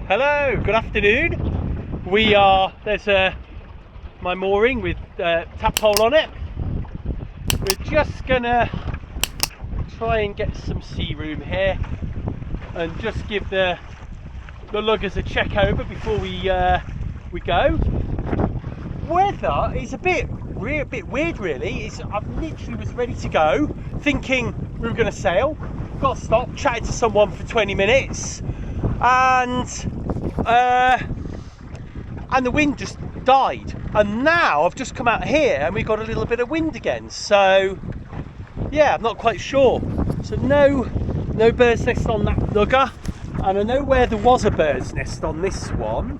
Hello, good afternoon. There's my mooring with tap pole on it. We're just gonna try and get some sea room here and just give the luggers a check over before we go. Weather is a bit weird really. I literally was ready to go, thinking we were going to sail. Got stopped, chatted to someone for 20 minutes, and the wind just died. And now I've just come out here and we've got a little bit of wind again. So yeah, I'm not quite sure. So no bird's nest on that lugger, and I know where there was a bird's nest on this one,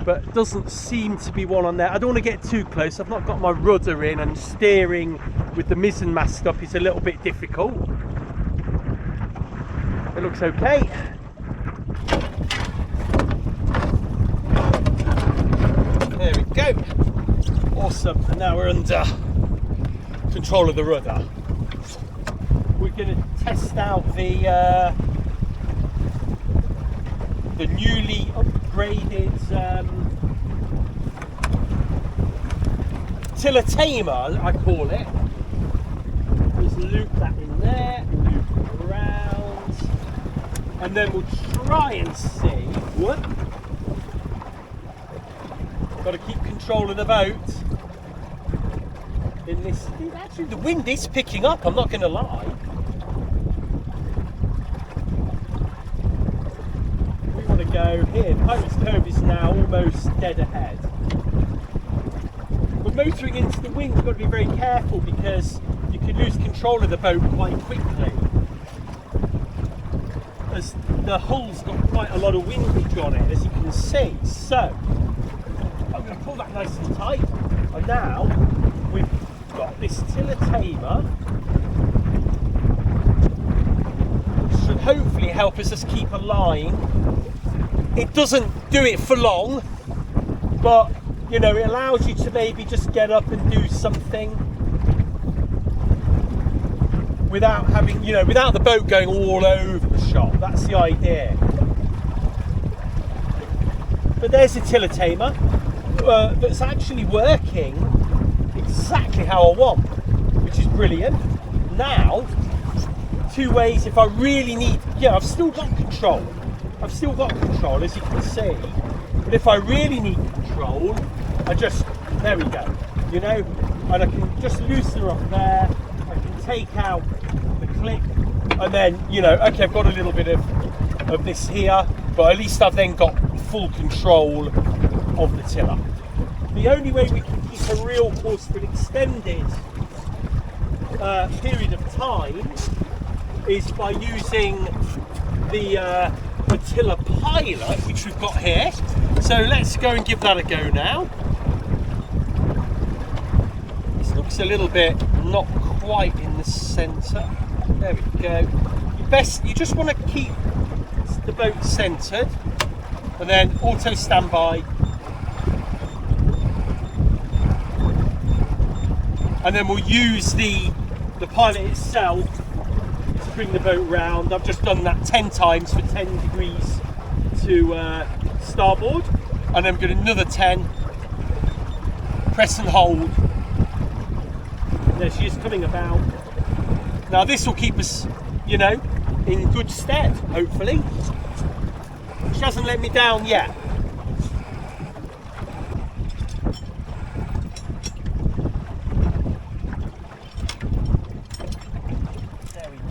but doesn't seem to be one on there. I don't want to get too close. I've not got my rudder in, and steering with the mizzen mast up is a little bit difficult. It looks okay. There we go. Awesome. And now we're under control of the rudder. We're going to test out the newly upgraded tiller tamer, I call it. Just loop that in there, loop around, and then we'll try and see. What? Got to keep control of the boat. In this, actually, the wind is picking up. I'm not going to lie. We want to go here. Pirates Cove is now almost dead ahead. But motoring into the wind, you've got to be very careful because you can lose control of the boat quite quickly, as the hull's got quite a lot of windage on it, as you can see. So I'm going to pull that nice and tight, and now we've got this tiller tamer, which should hopefully help us just keep a line. It doesn't do it for long, but you know, it allows you to maybe just get up and do something without having, you know, without the boat going all over the shop. That's the idea. But there's a tiller tamer that's actually working exactly how I want, which is brilliant. Now, two ways if I really need, yeah, I've still got control, as you can see, but if I really need control, there we go, you know, and I can just loosen her up there, I can take out the clip, and then, you know, okay, I've got a little bit of this here, but at least I've then got full control of the tiller. The only way we can keep a real course for an extended period of time is by using the tiller pilot, which we've got here. So let's go and give that a go now. This looks a little bit not quite in the centre. There we go. You just want to keep the boat centred, and then auto standby. And then we'll use the pilot itself to bring the boat round. I've just done that 10 times for 10 degrees to starboard, and then we've got another 10. Press and hold. There she is coming about. Now this will keep us, you know, in good stead, hopefully. She hasn't let me down yet.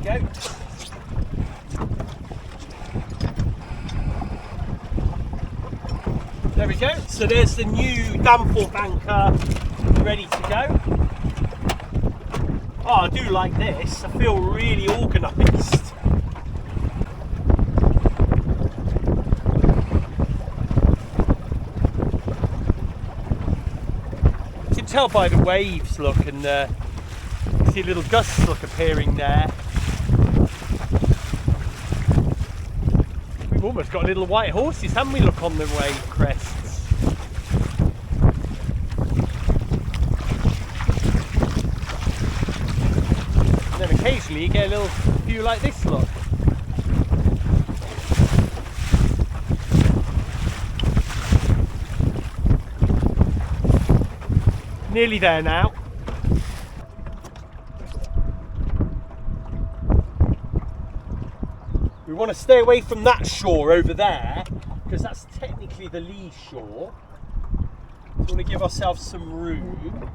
Go. There we go. So there's the new Danforth anchor ready to go. Oh, I do like this. I feel really organised. You can tell by the waves, look, and see little gusts look appearing there. We've almost got little white horses, haven't we, look, on the wave crests. And then occasionally you get a little view like this, look. Nearly there now. We want to stay away from that shore over there, because that's technically the lee shore. We want to give ourselves some room.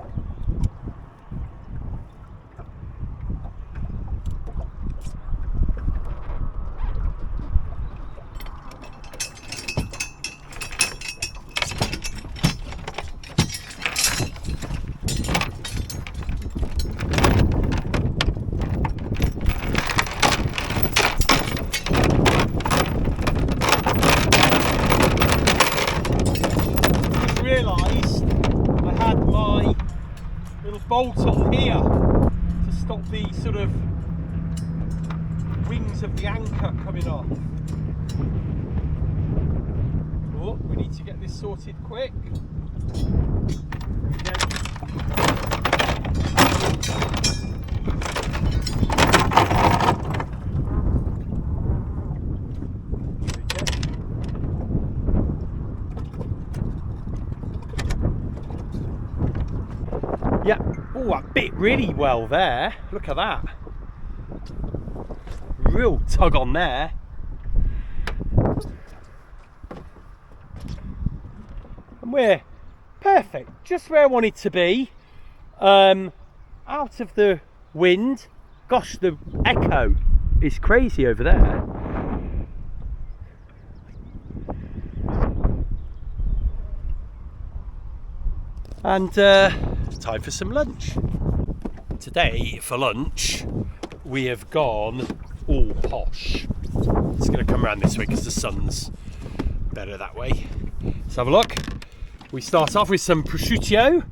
Bolt on here to stop the sort of wings of the anchor coming off. Oh, we need to get this sorted quick. Yeah. Oh, that bit really well there. Look at that. Real tug on there. And we're perfect. Just where I want it to be. Out of the wind. Gosh, the echo is crazy over there. And time for some lunch. Today for lunch we have gone all posh. It's going to come around this way because the sun's better that way. Let's have a look. We start off with some prosciutto,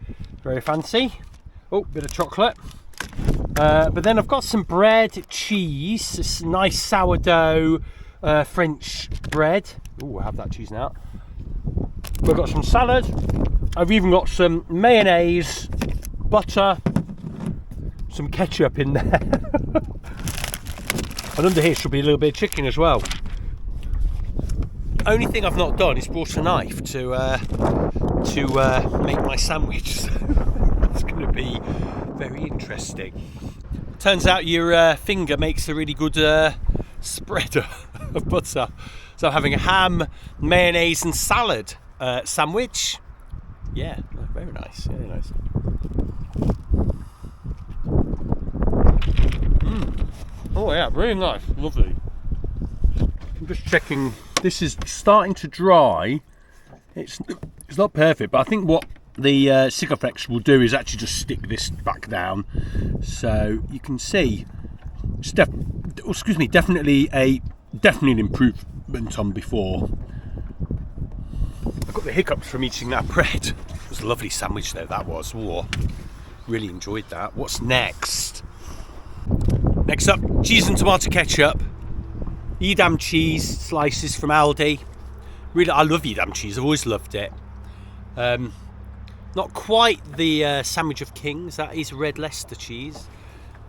very fancy. Oh, bit of chocolate. But then I've got some bread, cheese, this nice sourdough French bread. Oh, I have that cheese now. We've got some salad. I've even got some mayonnaise, butter, some ketchup in there. And under here should be a little bit of chicken as well. Only thing I've not done is brought a knife to make my sandwich. So it's going to be very interesting. Turns out your finger makes a really good spreader of butter. So I'm having a ham, mayonnaise and salad sandwich. Yeah, very nice, very nice. Oh yeah, really nice, lovely. I'm just checking, this is starting to dry. It's not perfect, but I think what the Sikaflex will do is actually just stick this back down. So you can see, it's definitely an improvement on before. I got the hiccups from eating that bread. It was a lovely sandwich though, that was. Oh, really enjoyed that. What's next? Next up, cheese and tomato ketchup. Edam cheese slices from Aldi. Really, I love Edam cheese, I've always loved it. Not quite the sandwich of kings, that is red Leicester cheese,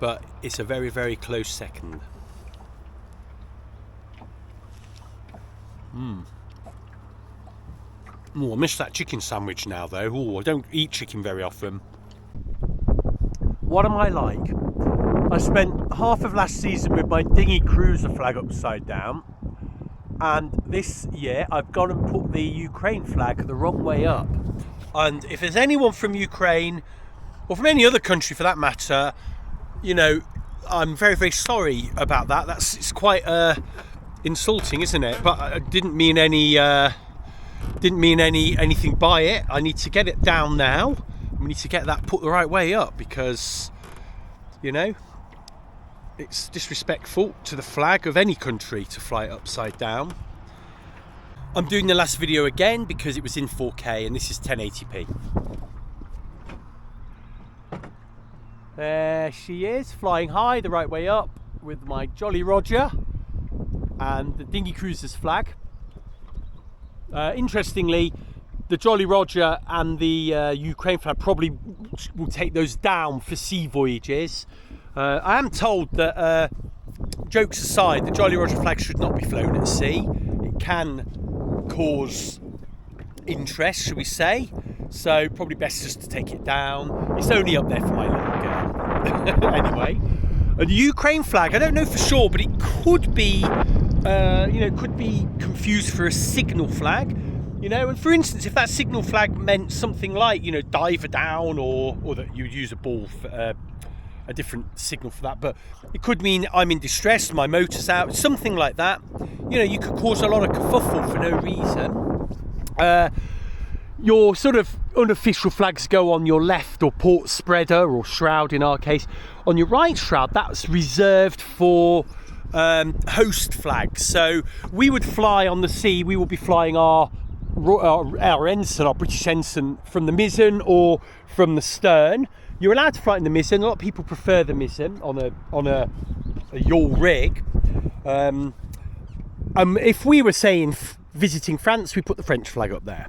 but it's a very, very close second. Oh, I miss that chicken sandwich now though. Oh, I don't eat chicken very often. What am I like? I spent half of last season with my dinghy cruiser flag upside down, and this year I've gone and put the Ukraine flag the wrong way up. And if there's anyone from Ukraine, or from any other country for that matter, you know, I'm very, very sorry about that. It's quite insulting, isn't it? But I didn't mean anything by it. I need to get it down now. We need to get that put the right way up, because, you know, it's disrespectful to the flag of any country to fly it upside down. I'm doing the last video again because it was in 4K and this is 1080p. There she is, flying high the right way up with my Jolly Roger and the dinghy cruiser's flag. Interestingly, the Jolly Roger and the Ukraine flag probably will take those down for sea voyages. I am told that, jokes aside, the Jolly Roger flag should not be flown at sea. It can cause interest, shall we say, so probably best just to take it down. It's only up there for my little girl. Anyway, a Ukraine flag, I don't know for sure, but it could be, it could be confused for a signal flag. And for instance, if that signal flag meant something like, diver down, or that you'd use a ball for a different signal for that, but it could mean I'm in distress, my motor's out, something like that. You could cause a lot of kerfuffle for no reason. Your sort of unofficial flags go on your left, or port spreader, or shroud in our case. On your right shroud, that's reserved for host flags. So we would fly on the sea, we will be flying our ensign, our British ensign, from the mizzen or from the stern. You're allowed to fly in the mizzen. A lot of people prefer the mizzen on a yawl rig. If we were saying visiting France, we put the French flag up there.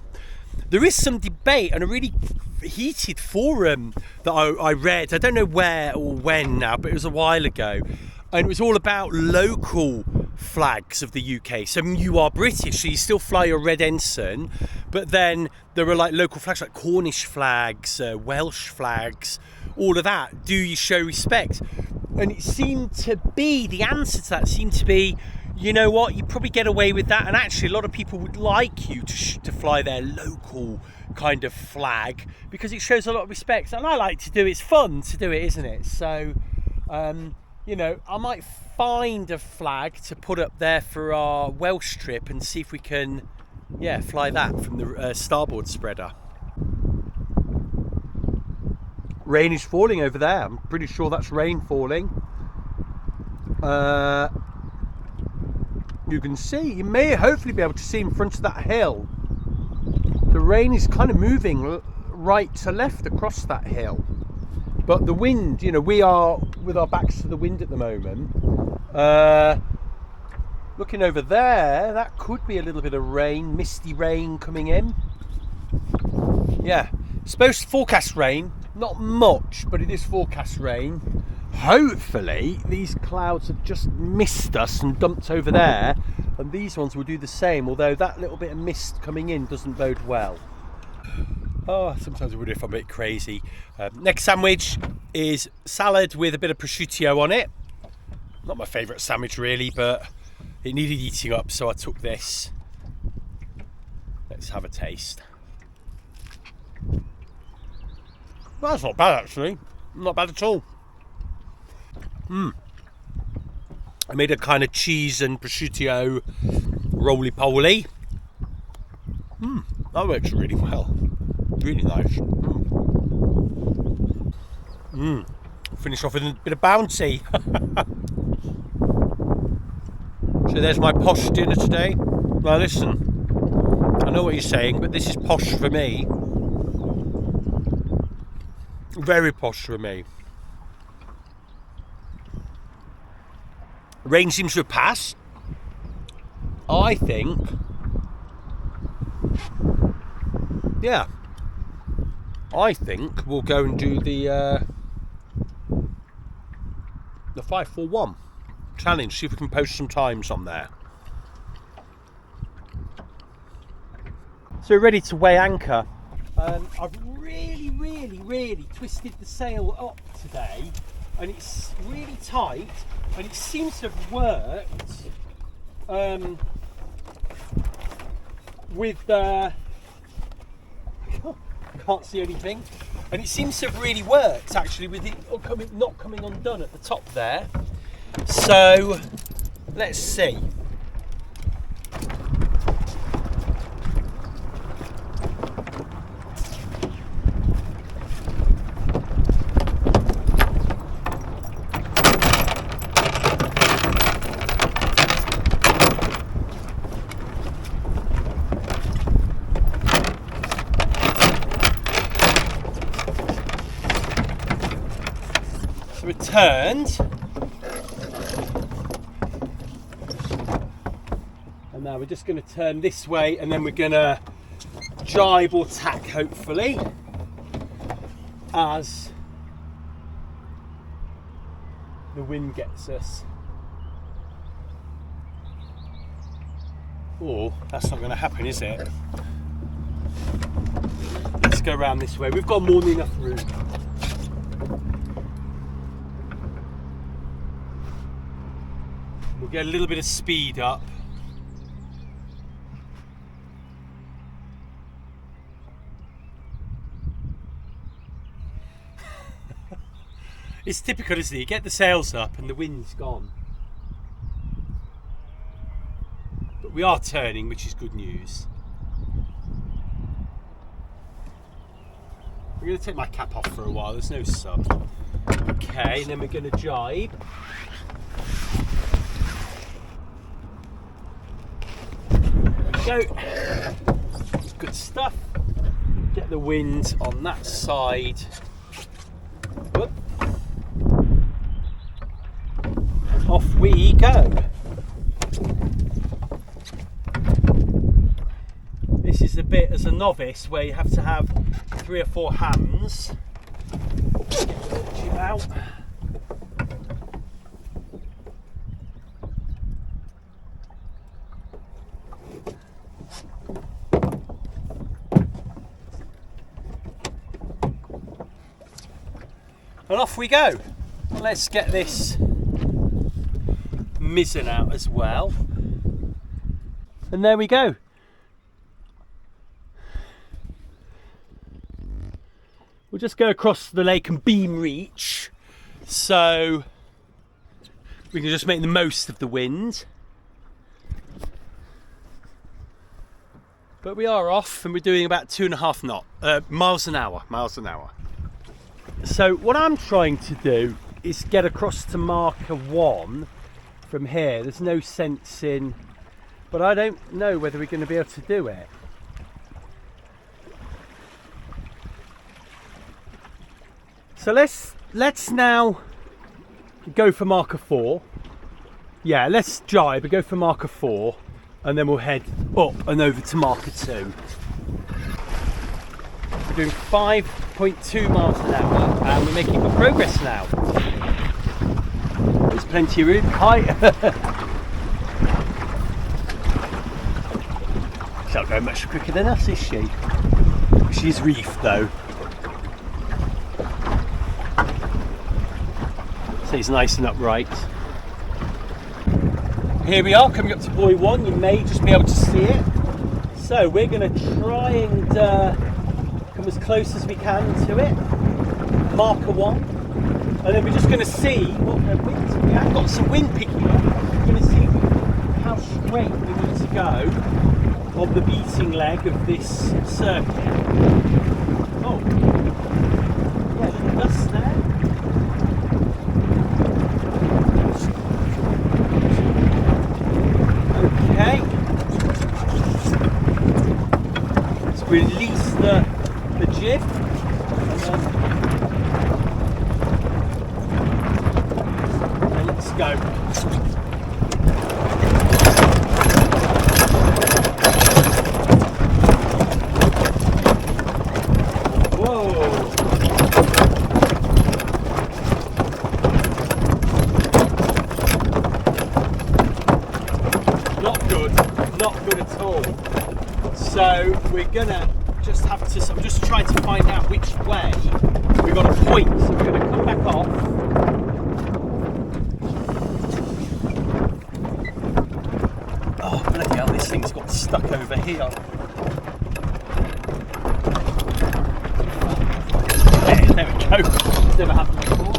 There is some debate and a really heated forum that I read. I don't know where or when now, but it was a while ago, and it was all about local flags of the UK. So you are British, so you still fly your red ensign, but then there are like local flags, like Cornish flags, Welsh flags, all of that. Do you show respect? And it seemed to be, the answer to that seemed to be, you know what, you probably get away with that, and actually a lot of people would like you to fly their local kind of flag because it shows a lot of respect, and I like to do it. It's fun to do it, isn't it? So I might find a flag to put up there for our Welsh trip and see if we can fly that from the starboard spreader. Rain is falling over there. I'm pretty sure that's rain falling. You can see, you may hopefully be able to see in front of that hill, the rain is kind of moving right to left across that hill, but the wind, we are with our backs to the wind at the moment. Looking over there, that could be a little bit of rain, misty rain coming in. Supposed to forecast rain, not much, but it is forecast rain. Hopefully these clouds have just missed us and dumped over there, and these ones will do the same, although that little bit of mist coming in doesn't bode well. Sometimes I wonder if I'm a bit crazy. Next sandwich is salad with a bit of prosciutto on it. Not my favourite sandwich really, but it needed eating up, so I took this. Let's have a taste. Well, that's not bad actually, not bad at all. I made a kind of cheese and prosciutto roly-poly. That works really well. Really nice. Finish off with a bit of bounty. So there's my posh dinner today. Now listen, I know what you're saying, but this is posh for me. Very posh for me. Rain seems to have passed. I think, we'll go and do the 541 challenge. See if we can post some times on there. So we're ready to weigh anchor. I've really twisted the sail up today, and it's really tight, and it seems to have worked with I can't see anything, and it seems to have really worked actually with it not coming undone at the top there. So let's see. Turned, and now we're just going to turn this way, and then we're going to jibe or tack hopefully as the wind gets us. Oh, that's not going to happen, is it? Let's go around this way. We've got more than enough room. We'll get a little bit of speed up. It's typical, isn't it? You get the sails up and the wind's gone. But we are turning, which is good news. I'm going to take my cap off for a while, there's no sub. Okay, and then we're going to jibe. There we go. Good stuff. Get the wind on that side. Whoop. Off we go. This is the bit as a novice where you have to have 3 or 4 hands. Jib out. And off we go. Let's get this mizzen out as well. And there we go. We'll just go across the lake and beam reach, so we can just make the most of the wind. But we are off and we're doing about 2.5 miles an hour. So what I'm trying to do is get across to marker 1 from here. There's no sense in, but I don't know whether we're going to be able to do it. So let's now go for marker 4. Yeah, let's jibe and go for marker 4, and then we'll head up and over to marker 2. We're doing 5.2 miles an hour and we're making good progress now. There's plenty of room. Hi. She's not going much quicker than us, is she? She's reefed though. So he's nice and upright. Here we are coming up to buoy 1. You may just be able to see it. So we're going to try and come as close as we can to it. Marker 1. And then we're just going to see what the wind. We have got some wind picking up. We're going to see how straight we need to go on the beating leg of this circuit. Oh, yeah, a little dust there. Okay. Let's release the jib. And let's go. Whoa. Not good at all. So we're gonna just have to, I'm just trying to find out which way we've got to point. So we're gonna come back off. Oh bloody hell, this thing's got stuck over here. There we go. It's never happened before.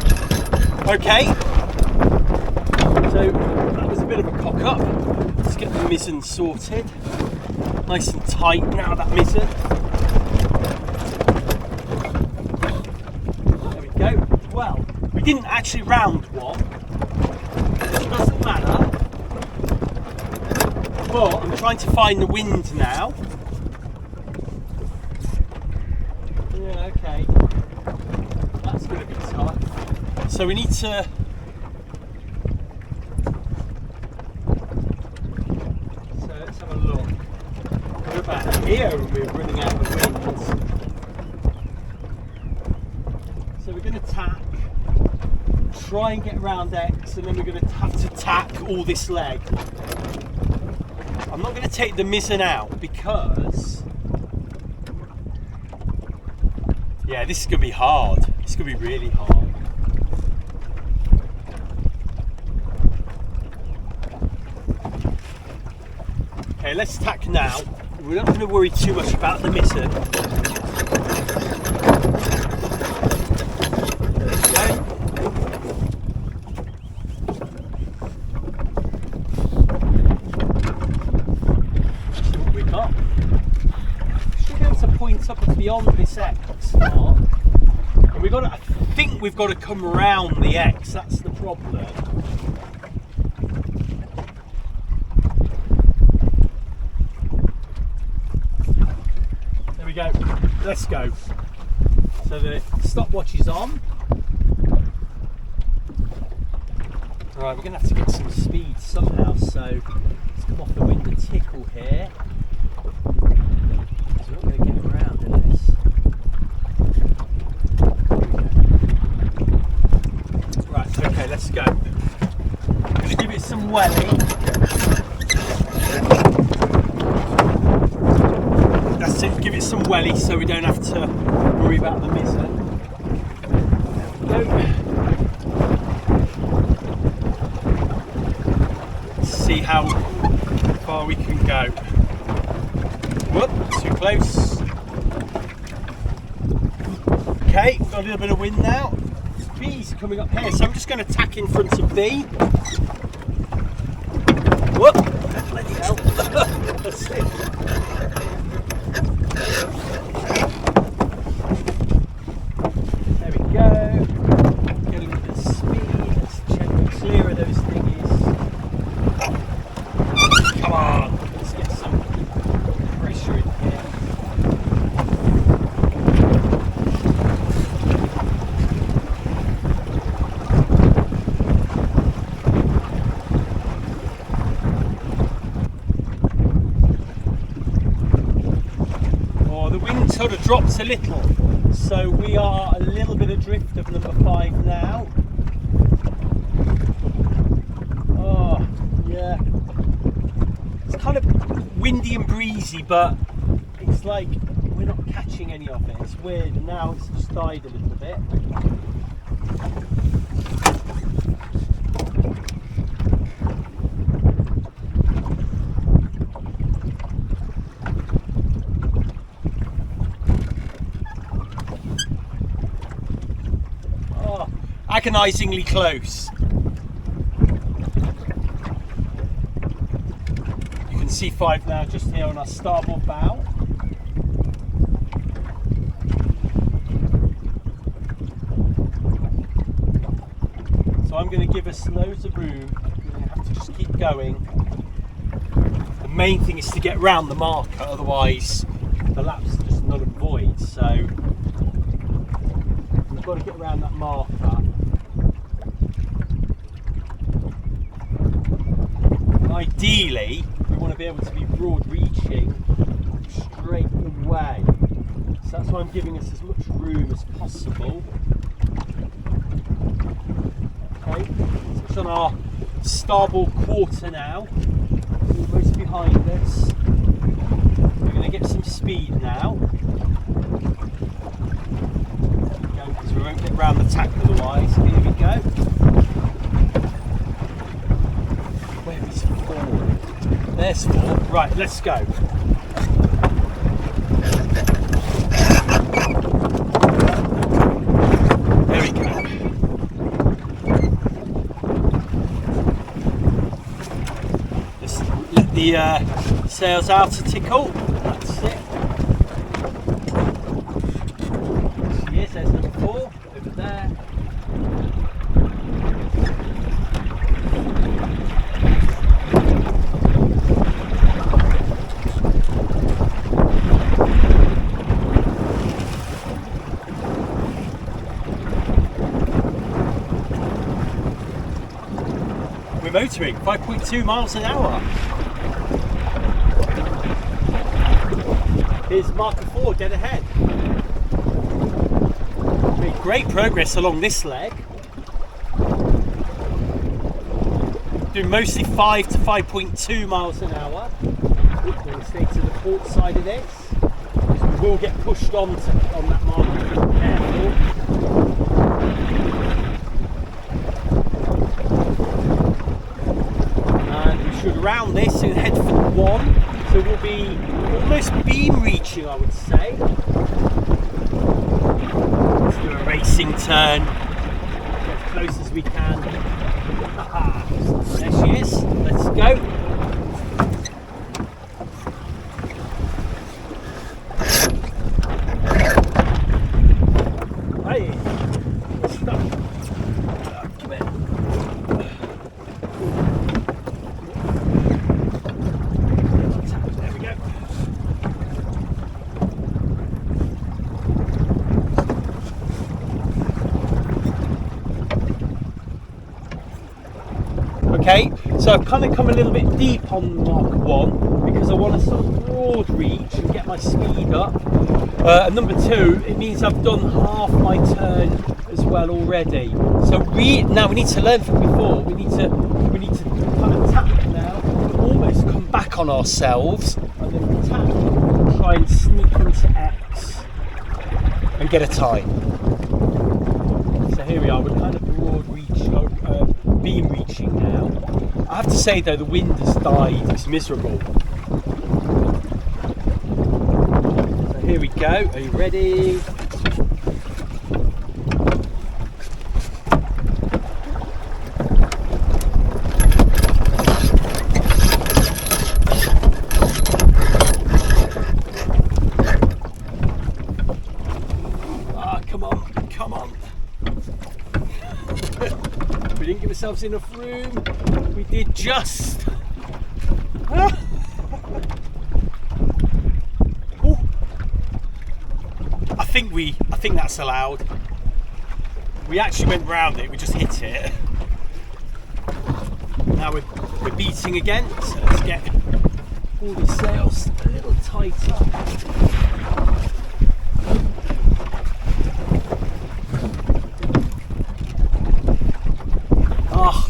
Okay. So that was a bit of a cock up. Let's get the mizzen sorted. Nice and tight now, that mizzen. There we go. Well, we didn't actually round one, which doesn't matter. But I'm trying to find the wind now. Yeah, okay. That's going to be tough. So we need to... Here we're running out of winds. So we're going to tack, try and get around X, and then we're going to have to tack all this leg. I'm not going to take the mizzen out because Yeah, this is going to be hard. It's going to be really hard. Okay, let's tack now. We're not going to worry too much about the mitten. Up beyond this X mark, and we've got to, I think we've got to come around the X. That's the problem. There we go. Let's go. So the stopwatch is on. All right, we're going to have to get some speed somehow. So let's come off the window tickle here. We're not going to get around in this. Right, okay, let's go. I'm going to give it some welly. That's it, give it some welly so we don't have to worry about the mizzen. There we go. Let's see how far we can go. Whoop, too close. Okay, got a little bit of wind now. B's coming up here, so I'm just going to tack in front of B. Whoop, bloody hell. That's it. There we go. Get a little bit of speed. Let's check how clear those thingies. Come on, let's get some pressure in here. Oh, the wind sort of drops a little, so we are a little bit adrift of number 5 now. Oh, yeah. It's kind of windy and breezy, but it's like we're not catching any of it. It's weird, and now it's just died a little bit. Oh, agonisingly close. C5 now, just here on our starboard bow. So I'm going to give us loads of room. We're going to have to just keep going. The main thing is to get round the marker, otherwise the lap's just null and void. So we've got to get around that marker. Ideally, we want to be able to be broad reaching straight away. So that's why I'm giving us as much room as possible. Okay, so it's on our starboard quarter now, almost behind us. We're going to get some speed now. There we go, because we won't get round the tack otherwise. Here we go. Where is 4? There's 4. Right, let's go. There we go. Let's let the sails out to tickle. That's it. Yes, there's number 4 over there. Motoring 5.2 miles an hour. Here's marker 4 dead ahead. Made great progress along this leg. Doing mostly 5 to 5.2 miles an hour. We're going to stay to the port side of this. will get pushed on that mark. Be careful. And we should round this and head for the 1. So we'll be almost beam reaching, I would say. Let's do a racing turn. Get as close as we can. There she is. Let's go. Okay, so I've kind of come a little bit deep on Mark 1 because I want to sort of broad reach and get my speed up. And number 2, it means I've done half my turn as well already. So now we need to learn from before. We need to kind of tap now, almost come back on ourselves, and then tap, try and sneak into X and get a time. So here we are. We're kind of broad reach. Beam reaching now. I have to say though, the wind has died. It's miserable. So here we go. Are you ready? Come on. We didn't give ourselves enough room. We did just. I think that's allowed. We actually went round it. We just hit it. Now we're beating again. So let's get all these sails a little tighter.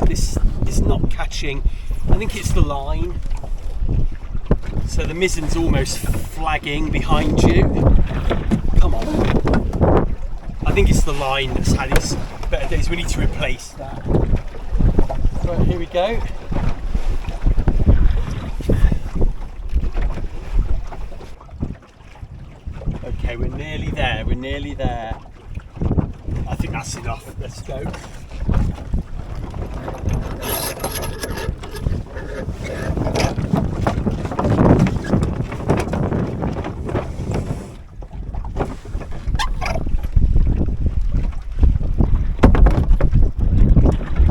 This is not catching. I think it's the line. So the mizzen's almost flagging behind you. Come on. I think it's the line that's had its better days. We need to replace that. Right, here we go. Okay, we're nearly there. I think that's enough. Let's go.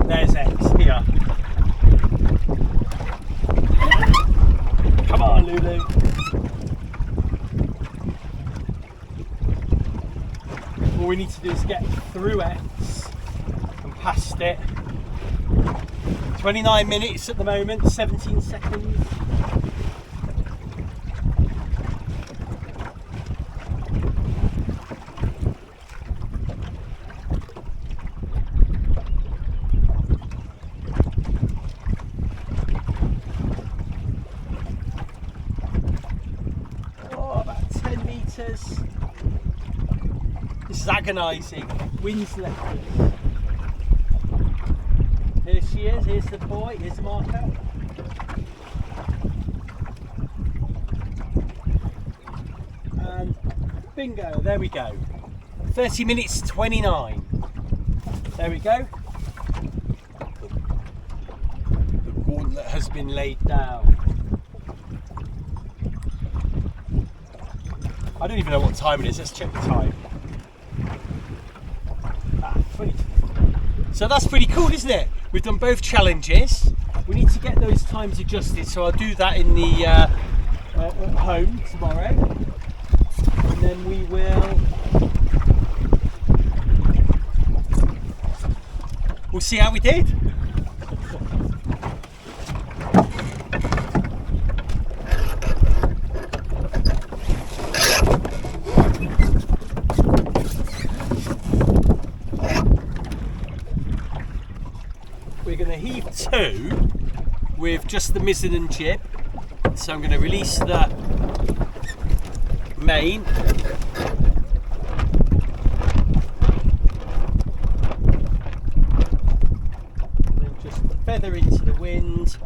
There's X here. Come on, Lulu. All we need to do is get through X and past it. 29 minutes at the moment, 17 seconds. Oh, about 10 metres. This is agonising. Wind's left. Here she is, here's the buoy, here's the marker. And bingo, there we go. 30 minutes 29. There we go. The gauntlet has been laid down. I don't even know what time it is, let's check the time. 22. So that's pretty cool, isn't it? We've done both challenges. We need to get those times adjusted, so I'll do that in the at home tomorrow, and then we we'll see how we did. We're going to heave 2 with just the mizzen and jib. So I'm going to release the main. And then just feather into the wind,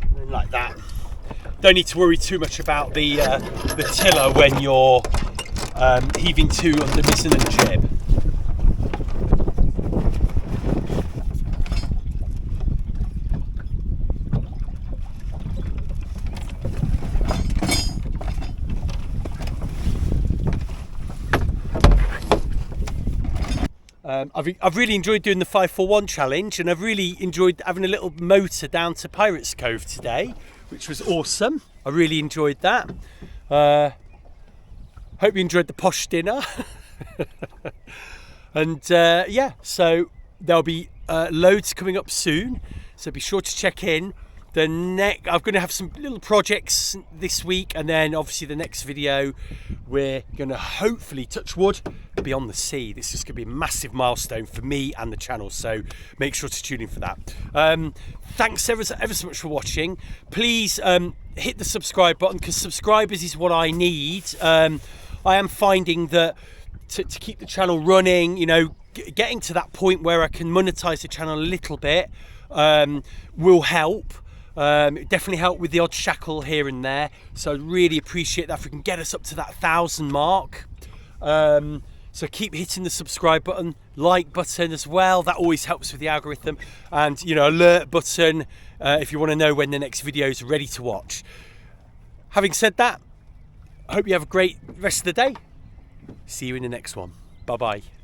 and then like that. Don't need to worry too much about the tiller when you're heaving to on the mizzen and jib. I've really enjoyed doing the 541 challenge, and I've really enjoyed having a little motor down to Pirates Cove today, which was awesome. I really enjoyed that. Hope you enjoyed the Posh dinner. And yeah, so there'll be loads coming up soon, so be sure to check in. I'm going to have some little projects this week, and then obviously the next video we're going to hopefully, touch wood, be on the sea. This is going to be a massive milestone for me and the channel, so make sure to tune in for that. Thanks ever so much for watching. Please hit the subscribe button, because subscribers is what I need. I am finding that to keep the channel running, you know, getting to that point where I can monetize the channel a little bit will help. It definitely helped with the odd shackle here and there, so I really appreciate that if we can get us up to that 1,000 mark. So keep hitting the subscribe button, like button as well, that always helps with the algorithm, and you know, alert button if you want to know when the next video is ready to watch. Having said that, I hope you have a great rest of the day. See you in the next one. Bye bye.